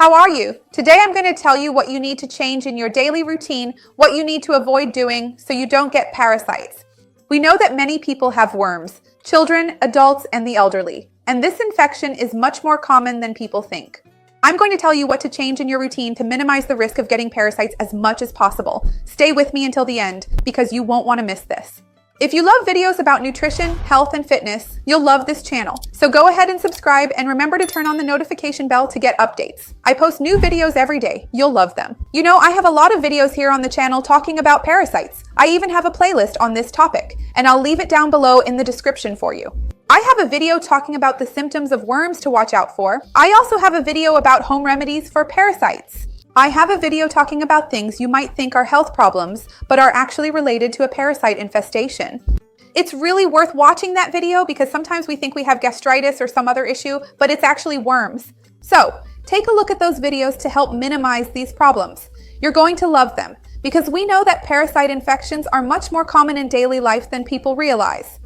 How are you? Today I'm going to tell you what you need to change in your daily routine, what you need to avoid doing so you don't get parasites. We know that many people have worms, children, adults, and the elderly, and this infection is much more common than people think. I'm going to tell you what to change in your routine to minimize the risk of getting parasites as much as possible. Stay with me until the end because you won't want to miss this. If you love videos about nutrition, health, and fitness, you'll love this channel. So go ahead and subscribe and remember to turn on the notification bell to get updates. I post new videos every day. You'll love them. You know, I have a lot of videos here on the channel talking about parasites. I even have a playlist on this topic, and I'll leave it down below in the description for you. I have a video talking about the symptoms of worms to watch out for. I also have a video about home remedies for parasites. I have a video talking about things you might think are health problems, but are actually related to a parasite infestation. It's really worth watching that video because sometimes we think we have gastritis or some other issue, but it's actually worms. So, take a look at those videos to help minimize these problems. You're going to love them because we know that parasite infections are much more common in daily life than people realize.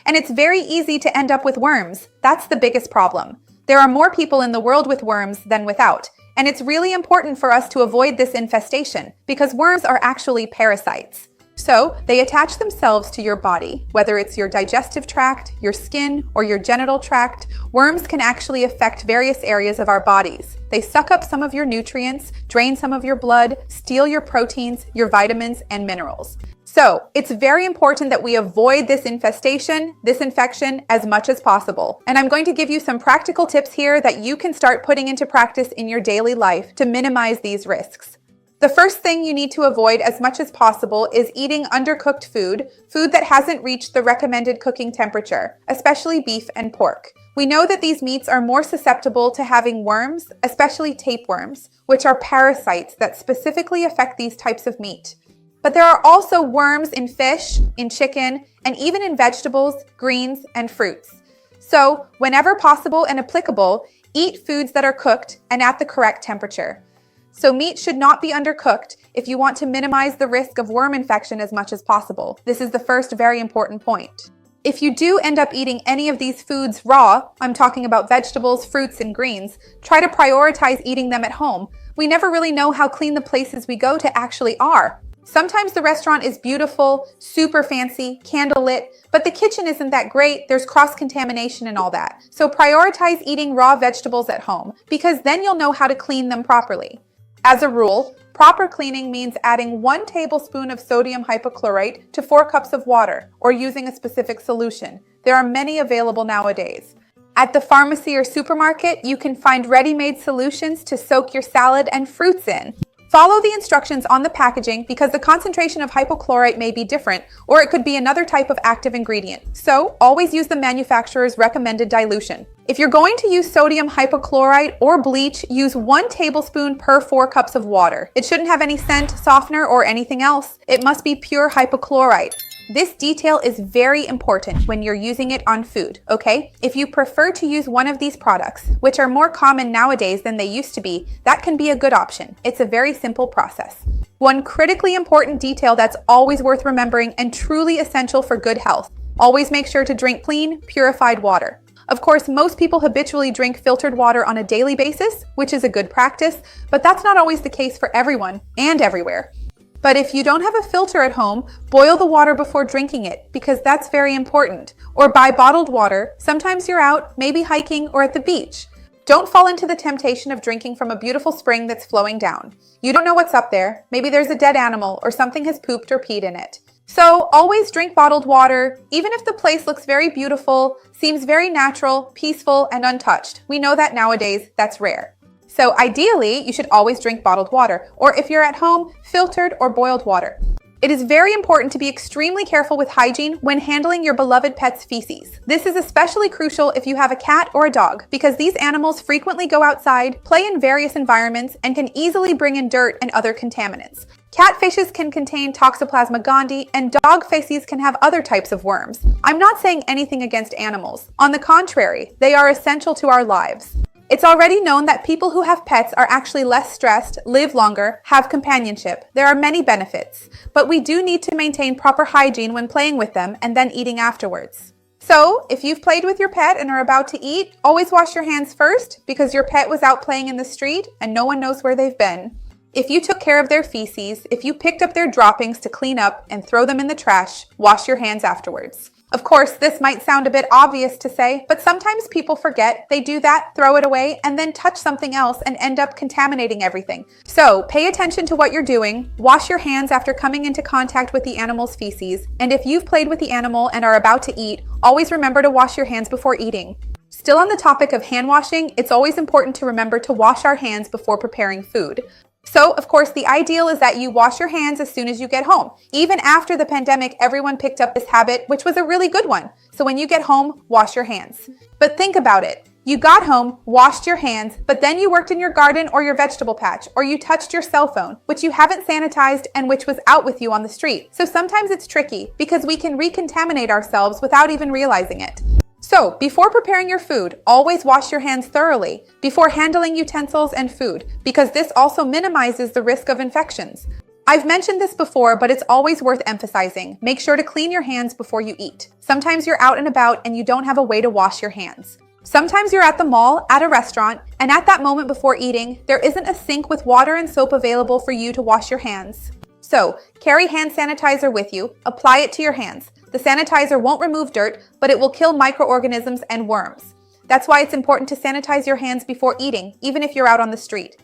And it's very easy to end up with worms. That's the biggest problem. There are more people in the world with worms than without. And it's really important for us to avoid this infestation because worms are actually parasites. So they attach themselves to your body, whether it's your digestive tract, your skin, or your genital tract. Worms can actually affect various areas of our bodies. They suck up some of your nutrients, drain some of your blood, steal your proteins, your vitamins, and minerals. So it's very important that we avoid this infestation, this infection, as much as possible. And I'm going to give you some practical tips here that you can start putting into practice in your daily life to minimize these risks. The first thing you need to avoid as much as possible is eating undercooked food that hasn't reached the recommended cooking temperature, especially beef and pork. We know that these meats are more susceptible to having worms, especially tapeworms, which are parasites that specifically affect these types of meat. But there are also worms in fish, in chicken, and even in vegetables, greens, and fruits. So, whenever possible and applicable, eat foods that are cooked and at the correct temperature. So meat should not be undercooked if you want to minimize the risk of worm infection as much as possible. This is the first very important point. If you do end up eating any of these foods raw, I'm talking about vegetables, fruits, and greens, try to prioritize eating them at home. We never really know how clean the places we go to actually are. Sometimes the restaurant is beautiful, super fancy, candlelit, but the kitchen isn't that great, there's cross-contamination and all that. So prioritize eating raw vegetables at home, because then you'll know how to clean them properly. As a rule, proper cleaning means adding 1 tablespoon of sodium hypochlorite to 4 cups of water, or using a specific solution. There are many available nowadays. At the pharmacy or supermarket, you can find ready-made solutions to soak your salad and fruits in. Follow the instructions on the packaging because the concentration of hypochlorite may be different, or it could be another type of active ingredient. So always use the manufacturer's recommended dilution. If you're going to use sodium hypochlorite or bleach, use 1 tablespoon per 4 cups of water. It shouldn't have any scent, softener, or anything else. It must be pure hypochlorite. This detail is very important when you're using it on food, okay? If you prefer to use one of these products, which are more common nowadays than they used to be, that can be a good option. It's a very simple process. One critically important detail that's always worth remembering and truly essential for good health. Always make sure to drink clean, purified water. Of course, most people habitually drink filtered water on a daily basis, which is a good practice, but that's not always the case for everyone and everywhere. But if you don't have a filter at home, boil the water before drinking it, because that's very important. Or buy bottled water. Sometimes you're out, maybe hiking or at the beach. Don't fall into the temptation of drinking from a beautiful spring that's flowing down. You don't know what's up there. Maybe there's a dead animal or something has pooped or peed in it. So always drink bottled water, even if the place looks very beautiful, seems very natural, peaceful, and untouched. We know that nowadays that's rare. So ideally, you should always drink bottled water, or if you're at home, filtered or boiled water. It is very important to be extremely careful with hygiene when handling your beloved pet's feces. This is especially crucial if you have a cat or a dog, because these animals frequently go outside, play in various environments, and can easily bring in dirt and other contaminants. Cat faces can contain Toxoplasma gondii, and dog faces can have other types of worms. I'm not saying anything against animals. On the contrary, they are essential to our lives. It's already known that people who have pets are actually less stressed, live longer, have companionship. There are many benefits, but we do need to maintain proper hygiene when playing with them and then eating afterwards. So, if you've played with your pet and are about to eat, always wash your hands first because your pet was out playing in the street and no one knows where they've been. If you took care of their feces, if you picked up their droppings to clean up and throw them in the trash, wash your hands afterwards. Of course, this might sound a bit obvious to say, but sometimes people forget, they do that, throw it away, and then touch something else and end up contaminating everything. So, pay attention to what you're doing, wash your hands after coming into contact with the animal's feces, and if you've played with the animal and are about to eat, always remember to wash your hands before eating. Still on the topic of hand washing, it's always important to remember to wash our hands before preparing food. So, of course, the ideal is that you wash your hands as soon as you get home. Even after the pandemic, everyone picked up this habit, which was a really good one. So when you get home, wash your hands. But think about it. You got home, washed your hands, but then you worked in your garden or your vegetable patch, or you touched your cell phone, which you haven't sanitized and which was out with you on the street. So sometimes it's tricky because we can recontaminate ourselves without even realizing it. So, before preparing your food, always wash your hands thoroughly before handling utensils and food, because this also minimizes the risk of infections. I've mentioned this before, but it's always worth emphasizing. Make sure to clean your hands before you eat. Sometimes you're out and about and you don't have a way to wash your hands. Sometimes you're at the mall, at a restaurant, and at that moment before eating, there isn't a sink with water and soap available for you to wash your hands. So, carry hand sanitizer with you, apply it to your hands. The sanitizer won't remove dirt, but it will kill microorganisms and worms. That's why it's important to sanitize your hands before eating, even if you're out on the street.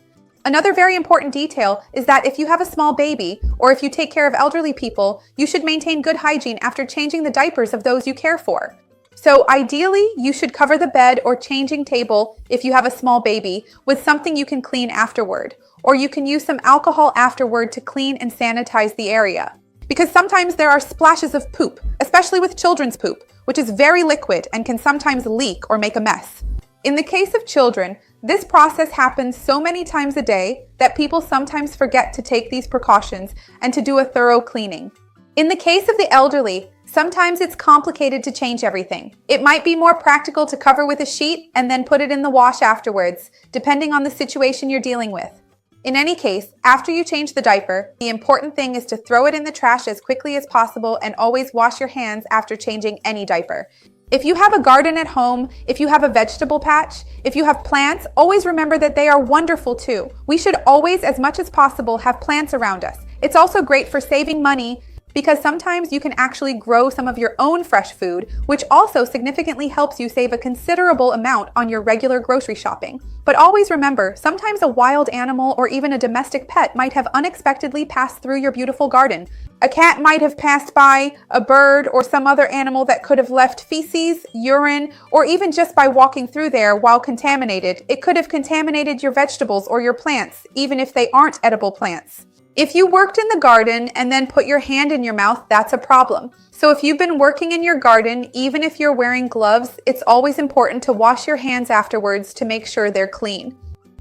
Another very important detail is that if you have a small baby, or if you take care of elderly people, you should maintain good hygiene after changing the diapers of those you care for. So ideally, you should cover the bed or changing table if you have a small baby with something you can clean afterward, or you can use some alcohol afterward to clean and sanitize the area. Because sometimes there are splashes of poop, especially with children's poop, which is very liquid and can sometimes leak or make a mess. In the case of children, this process happens so many times a day that people sometimes forget to take these precautions and to do a thorough cleaning. In the case of the elderly, sometimes it's complicated to change everything. It might be more practical to cover with a sheet and then put it in the wash afterwards, depending on the situation you're dealing with. In any case, after you change the diaper, the important thing is to throw it in the trash as quickly as possible and always wash your hands after changing any diaper. If you have a garden at home, if you have a vegetable patch, if you have plants, always remember that they are wonderful too. We should always, as much as possible, have plants around us. It's also great for saving money because sometimes you can actually grow some of your own fresh food, which also significantly helps you save a considerable amount on your regular grocery shopping. But always remember, sometimes a wild animal or even a domestic pet might have unexpectedly passed through your beautiful garden. A cat might have passed by, a bird, or some other animal that could have left feces, urine, or even just by walking through there while contaminated, it could have contaminated your vegetables or your plants, even if they aren't edible plants. If you worked in the garden and then put your hand in your mouth, that's a problem. So if you've been working in your garden, even if you're wearing gloves, it's always important to wash your hands afterwards to make sure they're clean.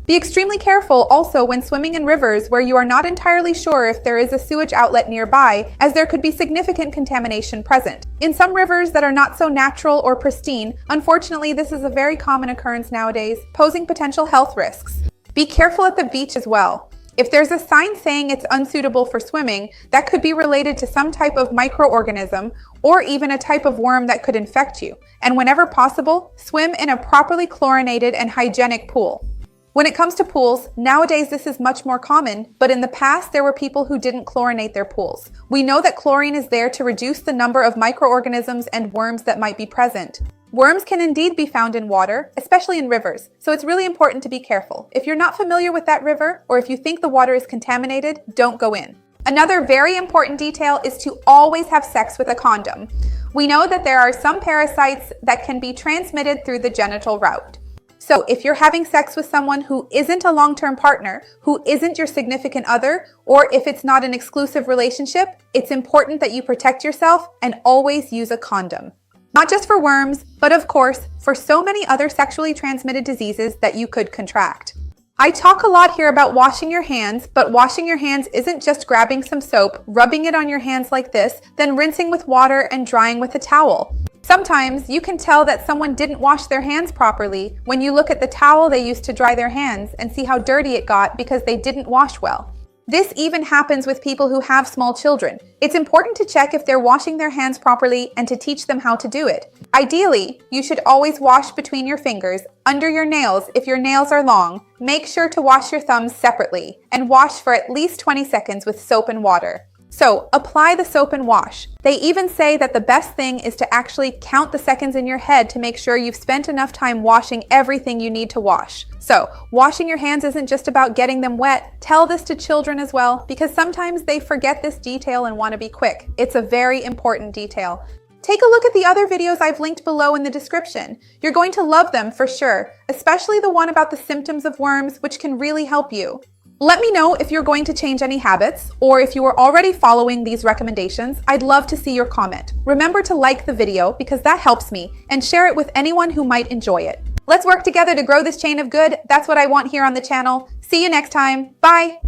Be extremely careful also when swimming in rivers where you are not entirely sure if there is a sewage outlet nearby, as there could be significant contamination present. In some rivers that are not so natural or pristine, unfortunately this is a very common occurrence nowadays, posing potential health risks. Be careful at the beach as well. If there's a sign saying it's unsuitable for swimming, that could be related to some type of microorganism or even a type of worm that could infect you. And whenever possible, swim in a properly chlorinated and hygienic pool. When it comes to pools, nowadays this is much more common, but in the past there were people who didn't chlorinate their pools. We know that chlorine is there to reduce the number of microorganisms and worms that might be present. Worms can indeed be found in water, especially in rivers, so it's really important to be careful. If you're not familiar with that river, or if you think the water is contaminated, don't go in. Another very important detail is to always have sex with a condom. We know that there are some parasites that can be transmitted through the genital route. So if you're having sex with someone who isn't a long-term partner, who isn't your significant other, or if it's not an exclusive relationship, it's important that you protect yourself and always use a condom. Not just for worms, but of course, for so many other sexually transmitted diseases that you could contract. I talk a lot here about washing your hands, but washing your hands isn't just grabbing some soap, rubbing it on your hands like this, then rinsing with water and drying with a towel. Sometimes you can tell that someone didn't wash their hands properly when you look at the towel they used to dry their hands and see how dirty it got because they didn't wash well. This even happens with people who have small children. It's important to check if they're washing their hands properly and to teach them how to do it. Ideally, you should always wash between your fingers, under your nails if your nails are long. Make sure to wash your thumbs separately and wash for at least 20 seconds with soap and water. So, apply the soap and wash. They even say that the best thing is to actually count the seconds in your head to make sure you've spent enough time washing everything you need to wash. So, washing your hands isn't just about getting them wet. Tell this to children as well, because sometimes they forget this detail and want to be quick. It's a very important detail. Take a look at the other videos I've linked below in the description. You're going to love them for sure, especially the one about the symptoms of worms, which can really help you. Let me know if you're going to change any habits, or if you are already following these recommendations. I'd love to see your comment. Remember to like the video because that helps me, and share it with anyone who might enjoy it. Let's work together to grow this chain of good. That's what I want here on the channel. See you next time. Bye.